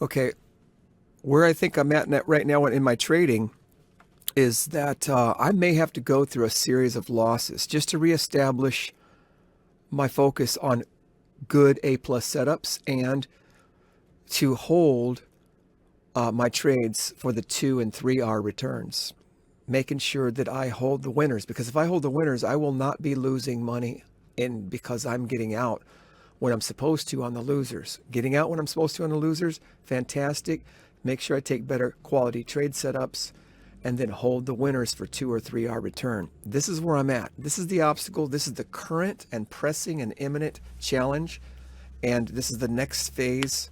Okay, where I think I'm at right now in my trading is that I may have to go through a series of losses just to reestablish my focus on good A plus setups and to hold my trades for the 2 and 3R returns, making sure that I hold the winners. Because if I hold the winners, I will not be losing money because I'm getting out when I'm supposed to on the losers. Getting out when I'm supposed to on the losers, fantastic. Make sure I take better quality trade setups and then hold the winners for 2 or 3R return. This is where I'm at. This is the obstacle. This is the current and pressing and imminent challenge. And this is the next phase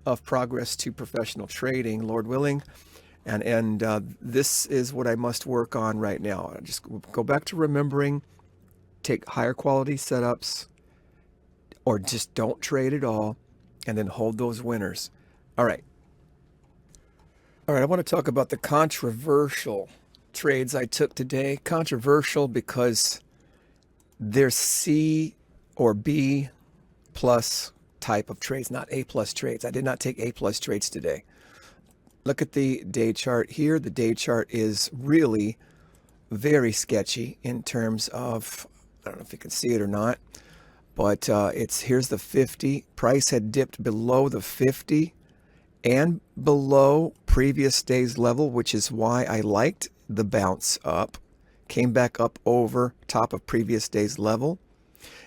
of progress to professional trading, Lord willing. And this is what I must work on right now. I just go back to remembering, take higher quality setups, or just don't trade at all, and then hold those winners. All right. All right, I want to talk about the controversial trades I took today. Controversial because they're C or B plus type of trades, not A plus trades. I did not take A plus trades today. Look at the day chart here. The day chart is really very sketchy in terms of, I don't know if you can see it or not, but here's the 50. Price had dipped below the 50 and below previous day's level, which is why I liked the bounce up. Came back up over top of previous day's level,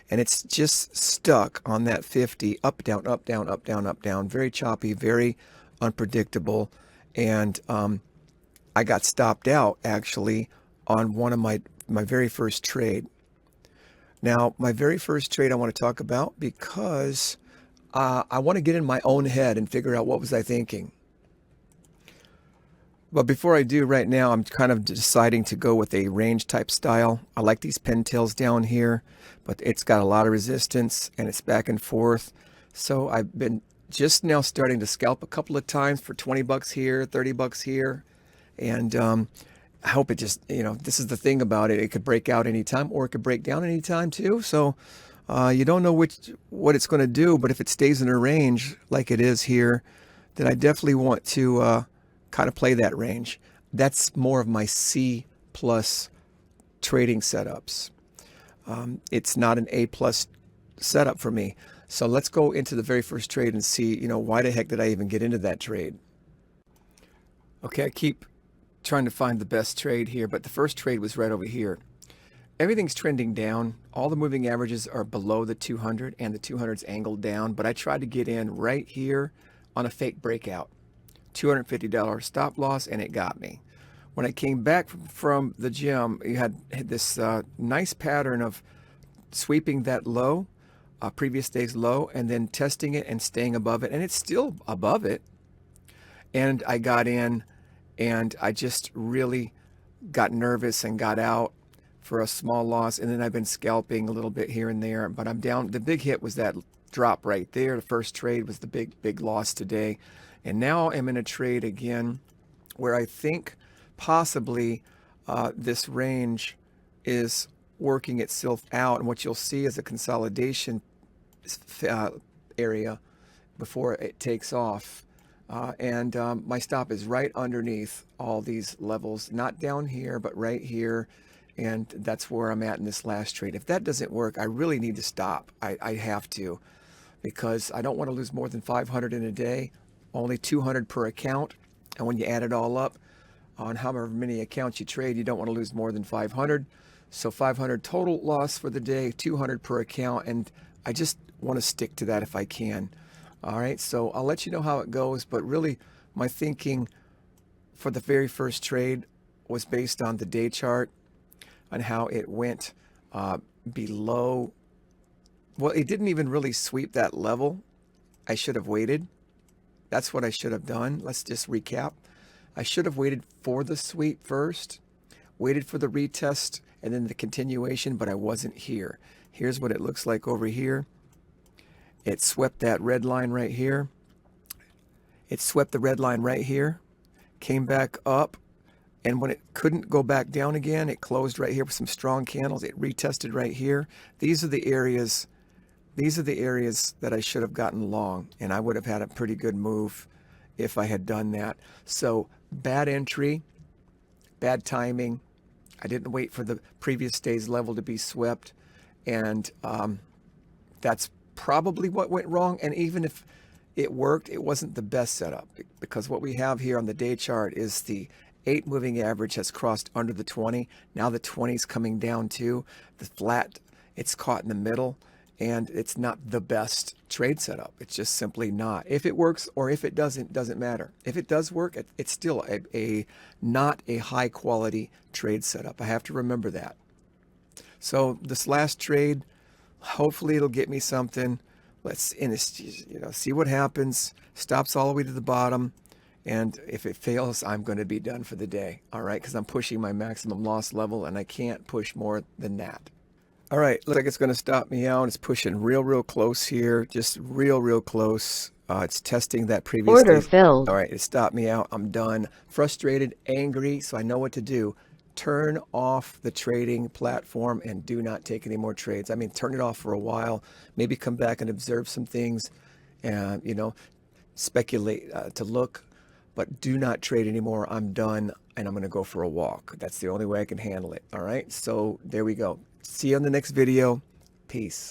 and it's just stuck on that 50, up, down, up, down, up, down, up, down. Very choppy, very unpredictable, and I got stopped out actually on one of my very first trade. Now, my very first trade I want to talk about because I want to get in my own head and figure out what was I thinking. But before I do right now, I'm kind of deciding to go with a range type style. I like these pintails down here, but it's got a lot of resistance and it's back and forth. So I've been just now starting to scalp a couple of times for 20 bucks here, 30 bucks here. And I hope it just, this is the thing about it. It could break out anytime or it could break down anytime too. So you don't know what it's going to do, but if it stays in a range like it is here, then I definitely want to kind of play that range. That's more of my C plus trading setups. It's not an A plus setup for me. So let's go into the very first trade and see, why the heck did I even get into that trade? Okay, I keep trying to find the best trade here, but the first trade was right over here. Everything's trending down. All the moving averages are below the 200 and the 200's angled down, but I tried to get in right here on a fake breakout. $250 stop loss, and it got me. When I came back from the gym, you had this nice pattern of sweeping that low, previous day's low, and then testing it and staying above it, and it's still above it. And I got in, and I just really got nervous and got out for a small loss, and then I've been scalping a little bit here and there, but I'm down. The big hit was that drop right there. The first trade was the big loss today. And now I'm in a trade again where I think possibly this range is working itself out. And what you'll see is a consolidation area before it takes off. My stop is right underneath all these levels, not down here, but right here. And that's where I'm at in this last trade. If that doesn't work, I really need to stop. I have to, because I don't want to lose more than 500 in a day. Only 200 per account, and when you add it all up on however many accounts you trade, you don't want to lose more than 500. So 500 total loss for the day, 200 per account, and I just want to stick to that if I can. All right, so I'll let you know how it goes, but really my thinking for the very first trade was based on the day chart on how it went below. Well, it didn't even really sweep that level. I should have waited. That's what I should have done. Let's just recap. I should have waited for the sweep first, waited for the retest, and then the continuation, but I wasn't here. Here's what it looks like over here. It swept that red line right here. It swept the red line right here, came back up, and when it couldn't go back down again, it closed right here with some strong candles. It retested right here. These are the areas that I should have gotten long, and I would have had a pretty good move if I had done that. So bad entry, bad timing. I didn't wait for the previous day's level to be swept, and that's probably what went wrong. And even if it worked, it wasn't the best setup, because what we have here on the day chart is the 8 moving average has crossed under the 20. Now the 20 is coming down too. The flat, it's caught in the middle, and it's not the best trade setup. It's just simply not. If it works or if it doesn't matter. If it does work, it's still a not a high quality trade setup. I have to remember that. So this last trade, hopefully it'll get me something. Let's see what happens. Stops all the way to the bottom, and if it fails, I'm going to be done for the day. All right, because I'm pushing my maximum loss level, and I can't push more than that. All right, looks like it's going to stop me out. It's pushing real close here, just real close. It's testing that previous Order day. filled. All right, it stopped me out. I'm done. Frustrated, angry, so I know what to do. Turn off the trading platform and do not take any more trades. I mean, turn it off for a while. Maybe come back and observe some things, and speculate to look, but do not trade anymore. I'm done, and I'm going to go for a walk. That's the only way I can handle it. All right, so there we go. See you on the next video. Peace.